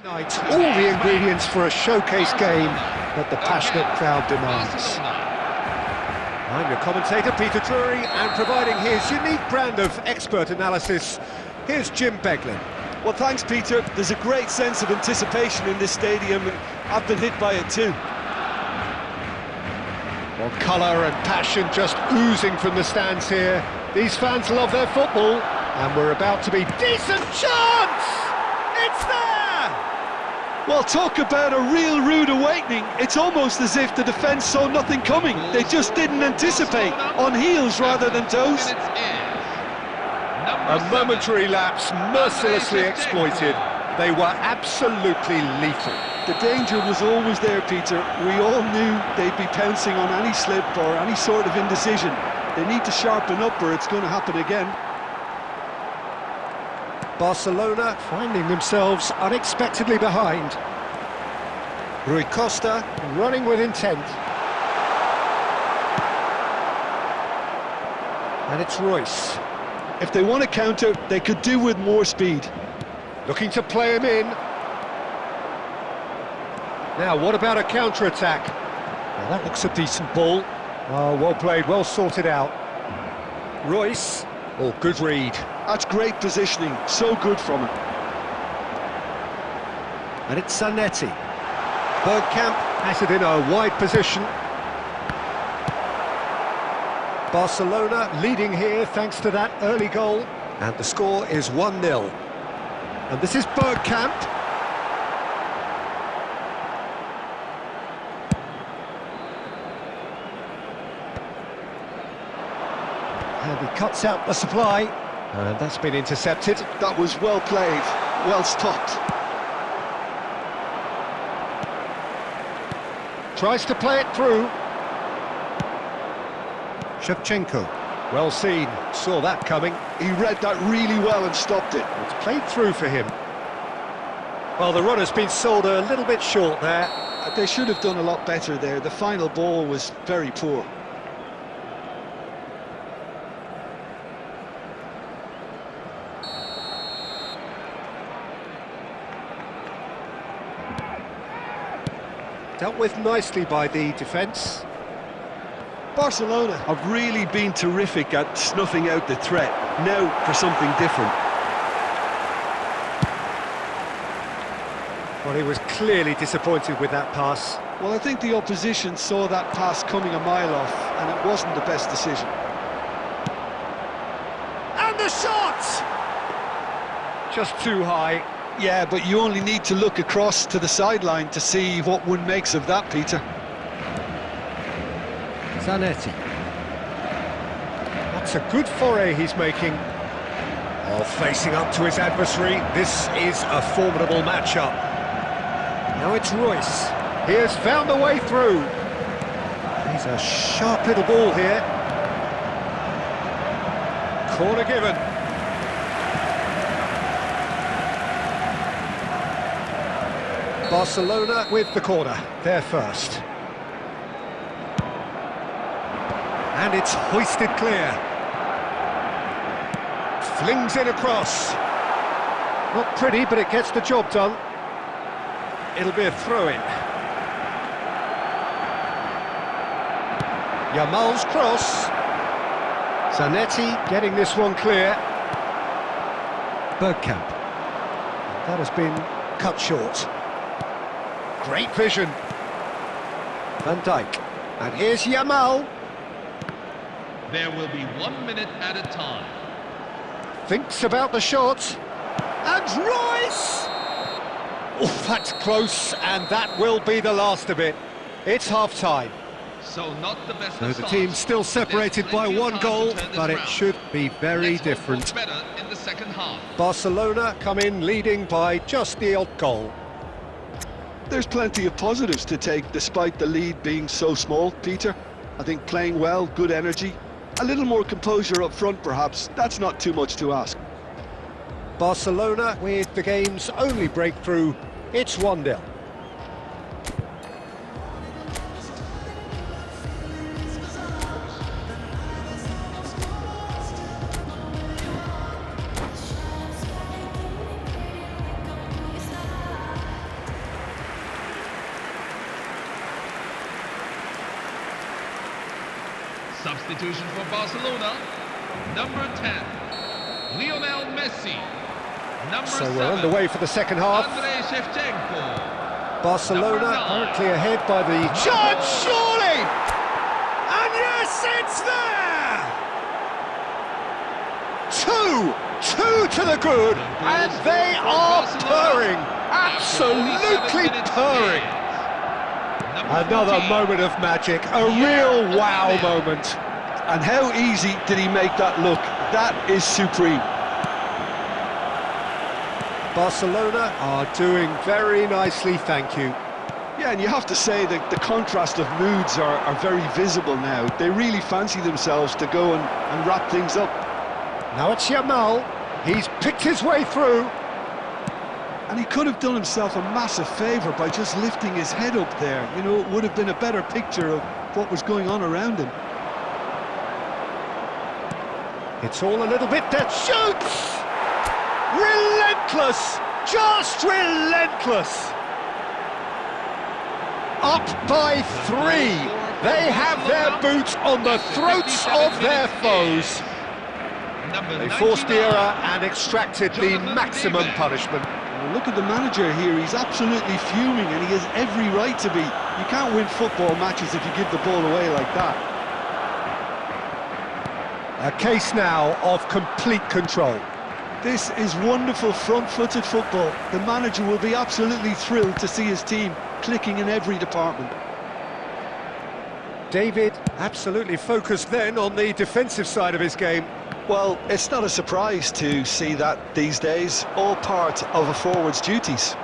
Night, all the ingredients for a showcase game that the passionate crowd demands. I'm your commentator, Peter Drury, and providing his unique brand of expert analysis, here's Jim Beglin. Well, thanks, Peter. There's a great sense of anticipation in this stadium, and I've been hit by it too. Well, colour and passion just oozing from the stands here. These fans love their football, and we're about to be decent chance! It's there! Well, talk about a real rude awakening. It's almost as if the defence saw nothing coming. They just didn't anticipate, on heels rather than toes. A momentary lapse mercilessly exploited. They were absolutely lethal. The danger was always there, Peter. We all knew they'd be pouncing on any slip or any sort of indecision. They need to sharpen up or it's going to happen again. Barcelona finding themselves unexpectedly behind. Rui Costa running with intent. And it's Royce. If they want to counter, they could do with more speed. Looking to play him in. Now, what about a counter-attack? Well, that looks a decent ball. Oh, well played, well sorted out. Royce. Oh, good read. That's great positioning, so good from him. And it's Zanetti. Bergkamp has it in a wide position. Barcelona leading here thanks to that early goal. And the score is 1-0. And this is Bergkamp. And he cuts out the supply. And that's been intercepted. That was well played, well stopped. Tries to play it through. Shevchenko. Well seen, saw that coming. He read that really well and stopped it. It's played through for him. Well, the run has been sold a little bit short there. They should have done a lot better there. The final ball was very poor. Dealt with nicely by the defence. Barcelona have really been terrific at snuffing out the threat. Now for something different. Well, he was clearly disappointed with that pass. Well, I think the opposition saw that pass coming a mile off, and it wasn't the best decision. And the shot! Just too high. Yeah, but you only need to look across to the sideline to see what one makes of that, Peter. Zanetti. That's a good foray he's making. Oh, facing up to his adversary, this is a formidable matchup. Now it's Royce. He has found a way through. He's a sharp little ball here. Corner given. Barcelona with the corner, they're first. And it's hoisted clear. Flings it across. Not pretty, but it gets the job done. It'll be a throw-in. Yamal's cross. Zanetti getting this one clear. Bergkamp. That has been cut short. Great vision. Van Dijk. And here's Yamal. There will be 1 minute at a time. Thinks about the shot. And Royce! Oh, that's close, and that will be the last of it. It's half-time. So not the best. So the team's still separated by one goal, but it should be very different. Better in the second half. Barcelona come in leading by just the odd goal. There's plenty of positives to take despite the lead being so small, Peter. I think playing well, good energy. A little more composure up front, perhaps. That's not too much to ask. Barcelona with the game's only breakthrough. It's 1-0. Substitution for Barcelona, number 10, Lionel Messi. Number So 7, we're underway for the second half. Andrei Shevchenko. Barcelona Number 9, currently ahead by the chance, surely! And yes, it's there! Two to the good, and they are purring, absolutely purring. Another moment of magic, a real wow moment. And how easy did he make that look? That is supreme. Barcelona are doing very nicely, thank you. Yeah, and you have to say that the contrast of moods are very visible now. They really fancy themselves to go and wrap things up. Now it's Yamal, he's picked his way through. And he could have done himself a massive favour by just lifting his head up there. You know, it would have been a better picture of what was going on around him. It's all a little bit that shoots! Relentless! Just relentless! Up by 3. They have their boots on the throats of their foes. They forced the error and extracted the maximum punishment. Well, look at the manager here, he's absolutely fuming and he has every right to be. You can't win football matches if you give the ball away like that. A case now of complete control. This is wonderful front-footed football. The manager will be absolutely thrilled to see his team clicking in every department. David absolutely focused then on the defensive side of his game. Well, it's not a surprise to see that these days, all part of a forward's duties.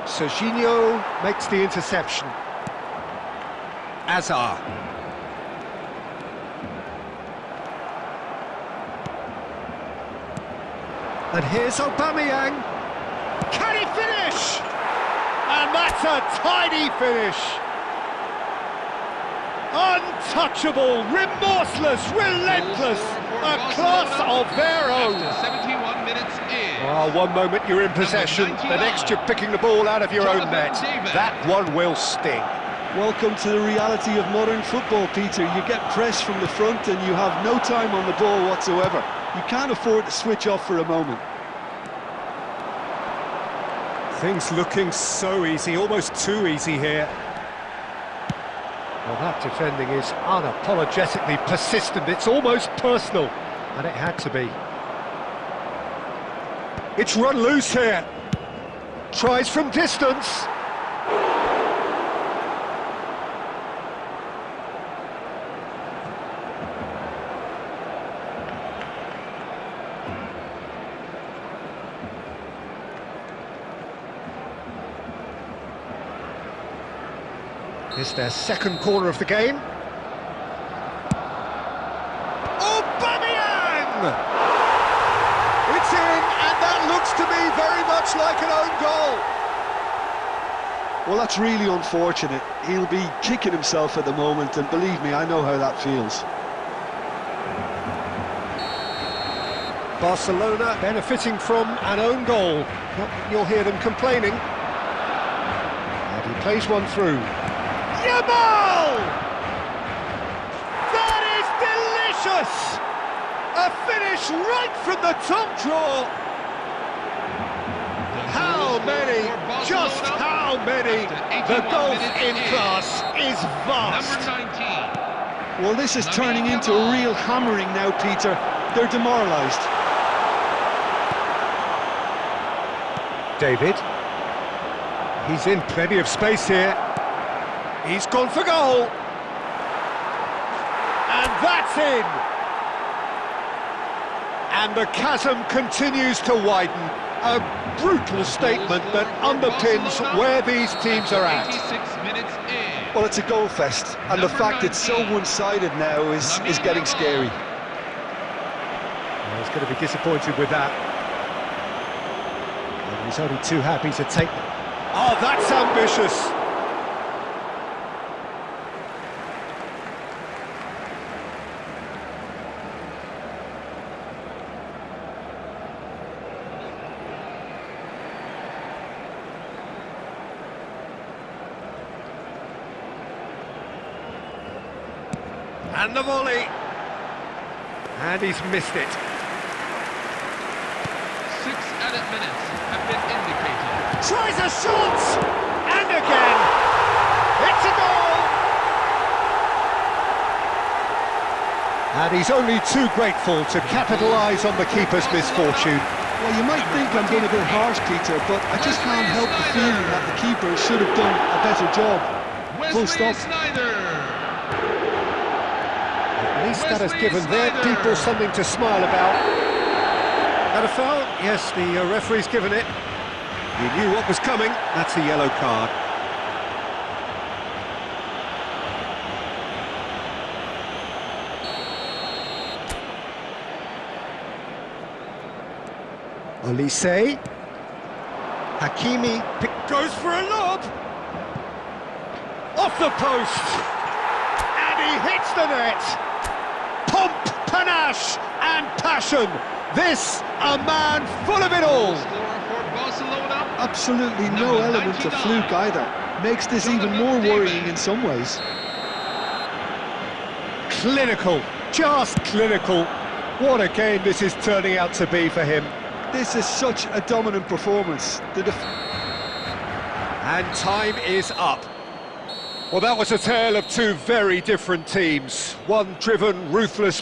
Serginho makes the interception. Azar. And here's Aubameyang. Can he finish? And that's a tidy finish. Untouchable, remorseless, relentless, a class of their own. After 71 minutes in. Well, one moment you're in possession, the next you're picking the ball out of your own net. That one will sting. Welcome to the reality of modern football, Peter. You get pressed from the front and you have no time on the ball whatsoever. You can't afford to switch off for a moment. Things looking so easy, almost too easy here. Well, that defending is unapologetically persistent, it's almost personal, and it had to be. It's run loose here. Tries from distance. It's their second corner of the game. Aubameyang! It's in, and that looks to me very much like an own goal. Well, that's really unfortunate. He'll be kicking himself at the moment, and believe me, I know how that feels. Barcelona benefiting from an own goal. Not that you'll hear them complaining. And he plays one through. Yamal! That is delicious! A finish right from the top drawer. How many, just how many? The gulf in class is vast. Number 19. Well, this is turning into a real hammering now, Peter. They're demoralised. David. He's in plenty of space here. He's gone for goal. And that's in. And the chasm continues to widen. A brutal statement that underpins where these teams are at. 86 minutes in. Well, it's a goal fest, and the fact it's so one-sided now is getting scary. Well, he's going to be disappointed with that. And he's only too happy to take them. Oh, that's ambitious. And the volley. And he's missed it. 6 added minutes have been indicated. Tries a shot! And again! It's a goal! And he's only too grateful to capitalise on the keeper's misfortune. Well, you might think I'm going a bit harsh, Peter, but I just can't help the feeling that the keeper should have done a better job. Full stop. Snyder. At least that has given their people something to smile about. That a foul? Yes, the referee's given it. He knew what was coming. That's a yellow card. Olise. Hakimi goes for a lob. Off the post. And he hits the net. Pomp, panache and passion. This, a man full of it all. Scorer for Barcelona. Absolutely no Number element of 99. fluke either. Makes this even more worrying in some ways. Clinical, just clinical. What a game this is turning out to be for him. This is such a dominant performance. And time is up. Well, that was a tale of two very different teams. One driven, ruthless,